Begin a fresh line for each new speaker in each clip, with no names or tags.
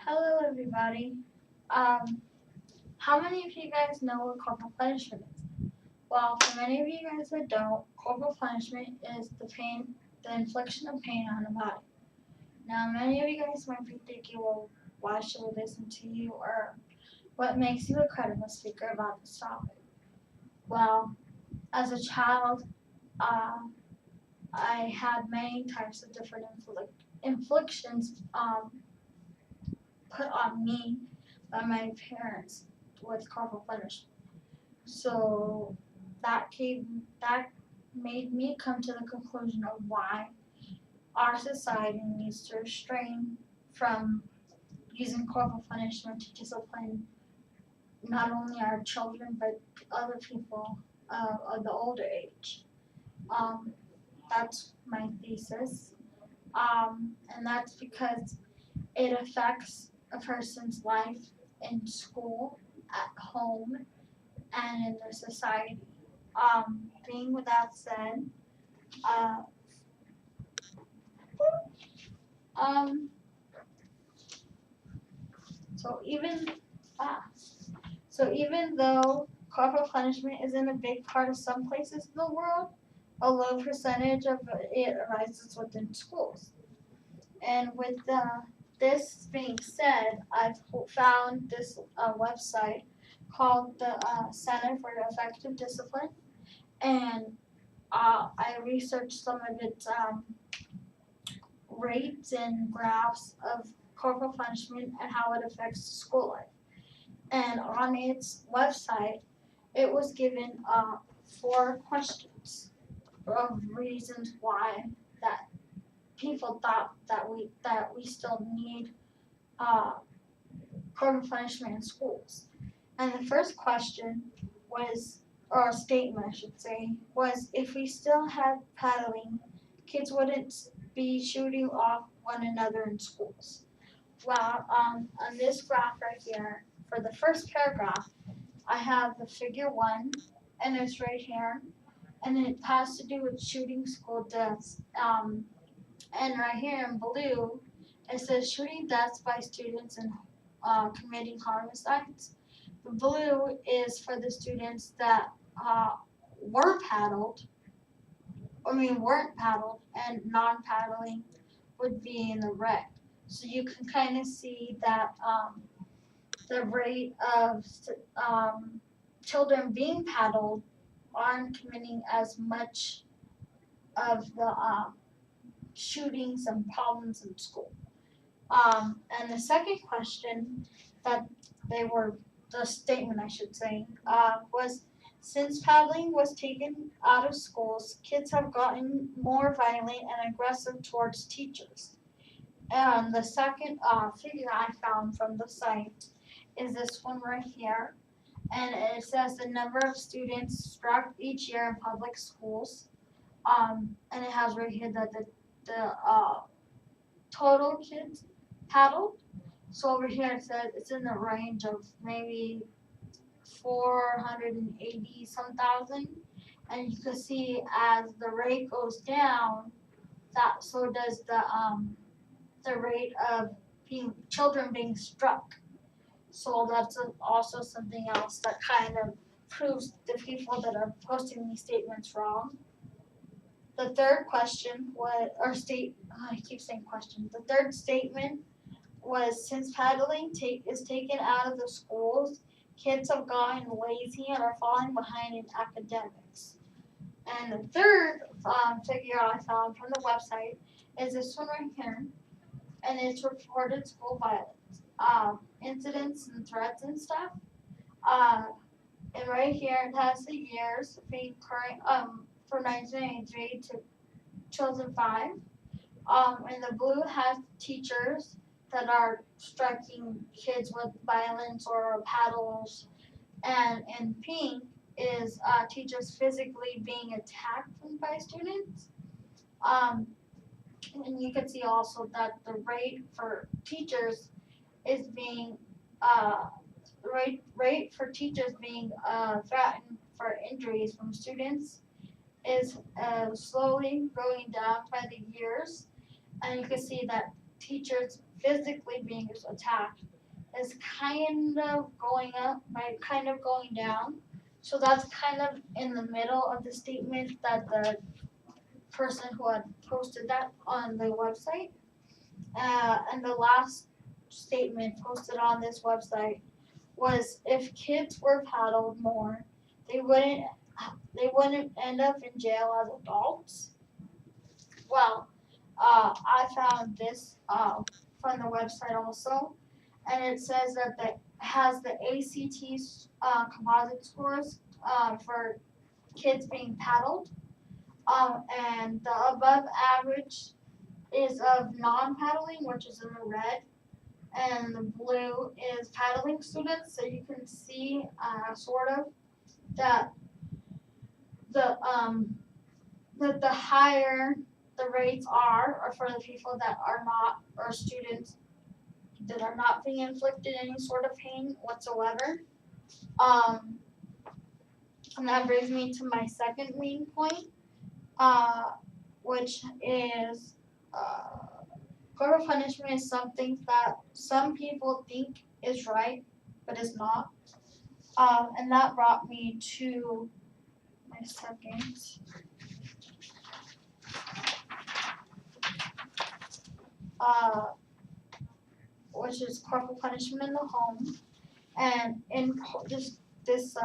Hello, everybody. Um, how many of you guys know what corporal punishment is? Well, for many of you guys that don't, corporal punishment is the infliction of pain on the body. Now, many of you guys might be thinking, well, why should we listen to you, or what makes you a credible speaker about this topic? Well, as a child, uh, I had many types of different inflictions put on me by my parents with corporal punishment. So that made me come to the conclusion of why our society needs to restrain from using corporal punishment to discipline not only our children but other people of the older age. Um, that's my thesis, and that's because it affects a person's life in school, at home, and in their society. Being with that said, uh, um, so even uh, so even though corporal punishment isn't a big part of some places in the world, a low percentage of it arises within schools. And with this being said, I've found this website called the Center for Effective Discipline, and I researched some of its rates and graphs of corporal punishment and how it affects school life. And on its website, it was given 4 questions of reasons why that people thought that we still need uh, corporal punishment in schools. And the first question was, or statement I should say, was if we still had paddling, kids wouldn't be shooting off one another in schools. Well, on this graph right here, for the first paragraph, I have the figure 1, and it's right here, and it has to do with shooting school deaths. And right here in blue, it says shooting deaths by students and committing homicides. The blue is for the students that were paddled, weren't paddled, and non-paddling would be in the red. So you can kind of see that the rate of children being paddled aren't committing as much of the shootings and problems in school. And the second question that the statement I should say, was since paddling was taken out of schools, kids have gotten more violent and aggressive towards teachers. And the second figure I found from the site is this one right here. And it says the number of students struck each year in public schools. And it has right here that the total kids paddled. So over here it says it's in the range of maybe 480 some thousand, and you can see as the rate goes down, that so does the rate of children being struck. So that's also something else that kind of proves the people that are posting these statements wrong. The third question was, I keep saying question. The third statement was since paddling is taken out of the schools, kids have gotten lazy and are falling behind in academics. And the third figure I found from the website is this one right here, and it's reported school violence, incidents and threats and stuff. Uh, and right here it has the years being current for 1993 to 2005. And the blue has teachers that are striking kids with violence or paddles, and in pink is teachers physically being attacked by students. Um, and you can see also that the rate for teachers is being rate for teachers being threatened for injuries from students is slowly going down by the years, and you can see that teachers physically being attacked is kind of going up by kind of going down. So that's kind of in the middle of the statement that the person who had posted that on the website. And the last statement posted on this website was if kids were paddled more, they wouldn't end up in jail as adults. Well, I found this from the website also, and it says that the has the ACT composite scores for kids being paddled, and the above average is of non-paddling, which is in the red, and the blue is paddling students. So you can see sort of that the that the higher the rates are for the people that are not, or students that are not being inflicted any sort of pain whatsoever. Um, and that brings me to my second main point, uh, which is corporal punishment is something that some people think is right, but is not. And that brought me to my second, uh, which is corporal punishment in the home. And in this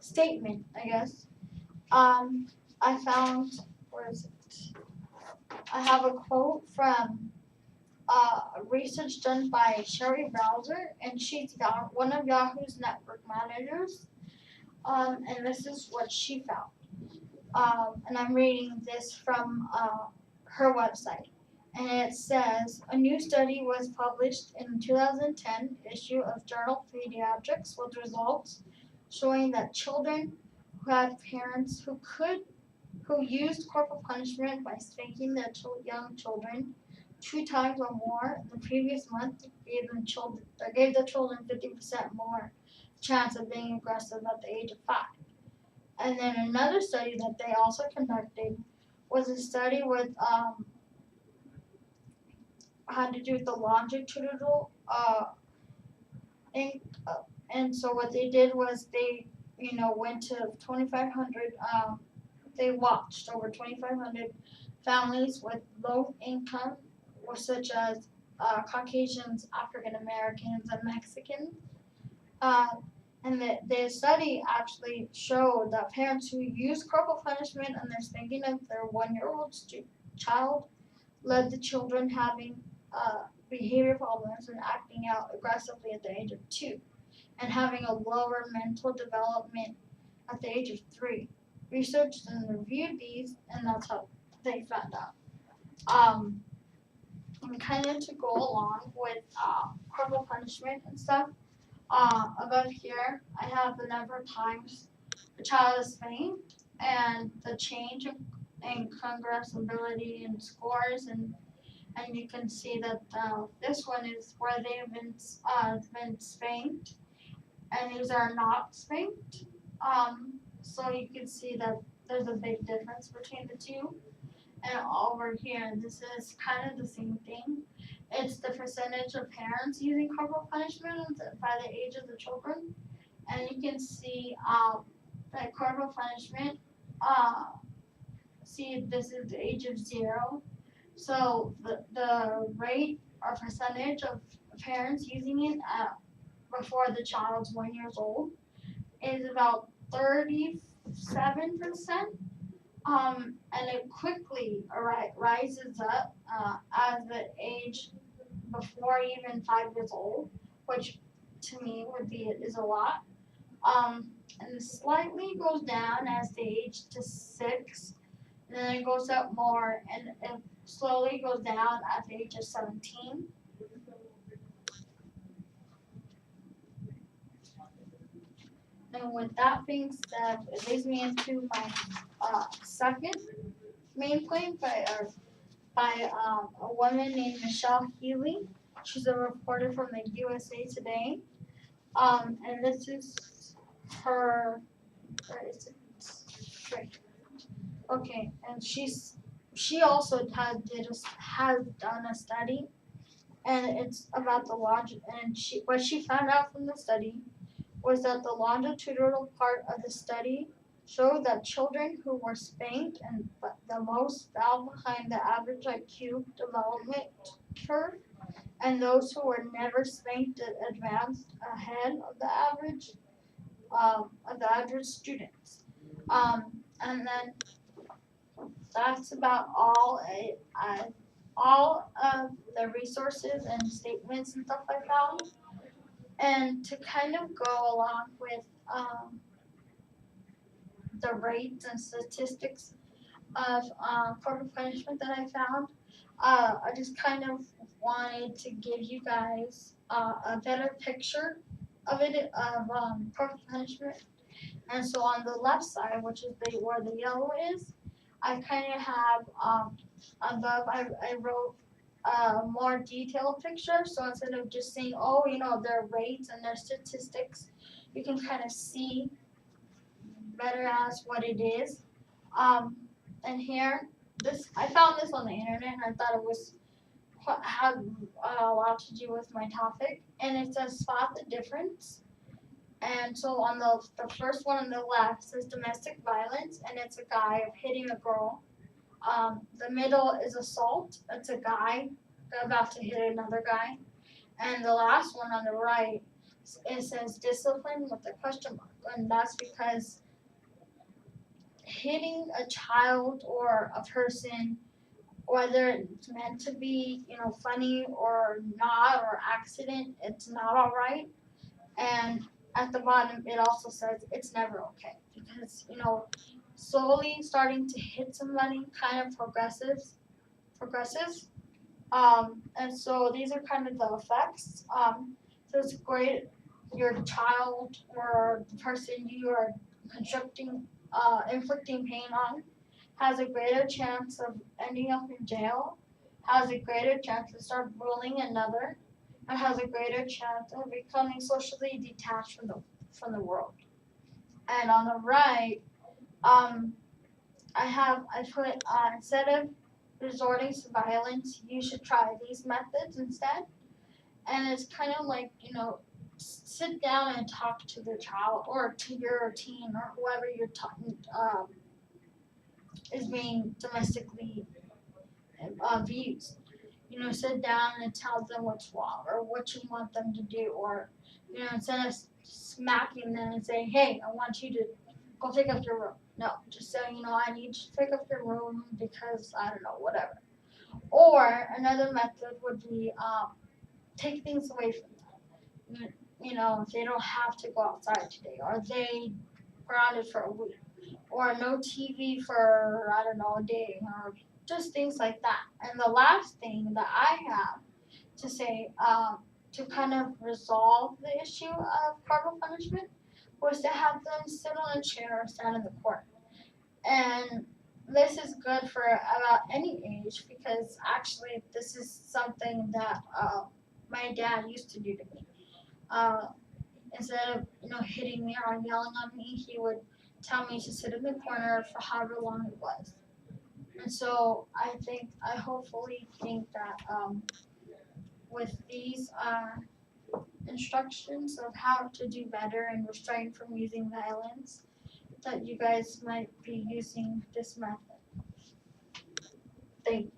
statement, I guess, I found, where is it? I have a quote from research done by Sherry Browser, and she's one of Yahoo's network managers. And this is what she found. And I'm reading this from her website. And it says a new study was published in 2010 issue of Journal Pediatrics with results showing that children who had parents who used corporal punishment by spanking their young children 2 times or more in the previous month gave the children 50% more chance of being aggressive at the age of 5. And then another study that they also conducted was a study with had to do with the longitudinal ink, and so what they did was they went to 2,500. They watched over 2,500 families with low income, such as Caucasians, African Americans, and Mexicans. Uh, and the study actually showed that parents who use corporal punishment and their spanking of their 1-year-old child led the children having behavior problems and acting out aggressively at the age of 2, and having a lower mental development at the age of 3. Researchers then reviewed these, and that's how they found out. And kind of to go along with corporal punishment and stuff, above here I have the number of times a child is spanked and the change in congressibility and scores, and you can see that this one is where they've been spanked, and these are not spanked. So you can see that there's a big difference between the two. And over here, this is kind of the same thing. It's the percentage of parents using corporal punishment by the age of the children, and you can see that corporal punishment. See, this is the age of 0. So the rate or percentage of parents using it before the child's 1 year old is about 37%. And it quickly rises up as the age before even 5 years old, which to me is a lot. And it slightly goes down as the age to 6, and then it goes up more, and it slowly goes down at the age of 17. And with that being said, it leads me into my second main point by a woman named Michelle Healy. She's a reporter from the USA Today. And this is her. Where is it? Right. Okay, and she also has done a study, and it's about the and what she found out from the study was that the longitudinal part of the study showed that children who were spanked and the most fell behind the average IQ development curve, and those who were never spanked advanced ahead of the average students. And then that's about all of the resources and statements and stuff I found. And to kind of go along with the rates and statistics of corporal punishment that I found, I just kind of wanted to give you guys a better picture of it of corporal punishment. And so on the left side, which is where the yellow is, I kind of have above. I wrote a more detailed picture. So instead of just saying, oh, their rates and their statistics, you can kind of see better as what it is. And here, I found this on the internet, and I thought it was had a lot to do with my topic. And it says spot the difference. And so on the first one on the left says domestic violence, and it's a guy hitting a girl. The middle is assault. It's a guy about to hit another guy. And the last one on the right, it says discipline with a question mark. And that's because hitting a child or a person, whether it's meant to be, funny or not, or accident, it's not all right. And at the bottom, it also says it's never okay because, slowly starting to hit somebody kind of progresses. And so these are kind of the effects. So it's great your child or the person you are inflicting pain on has a greater chance of ending up in jail, has a greater chance to start bullying another, and has a greater chance of becoming socially detached from the world. And on the right, I put instead of resorting to violence, you should try these methods instead. And it's kind of like sit down and talk to the child or to your teen or whoever you're talking is being domestically abused. Sit down and tell them what's wrong or what you want them to do, or instead of smacking them and saying, "Hey, I want you to go pick up your room." No, just say, "I need you to pick up your room because I don't know, whatever." Or another method would be take things away from them. If they don't have to go outside today, or they grounded for a week, or no TV for I don't know a day, or just things like that. And the last thing that I have to say to kind of resolve the issue of corporal punishment was to have them sit on a chair or stand in the corner. And this is good for about any age because actually this is something that my dad used to do to me. Uh, Instead of hitting me or yelling on me, he would tell me to sit in the corner for however long it was. And so I hopefully think that with these instructions of how to do better and restrain from using violence, that you guys might be using this method. Thank you.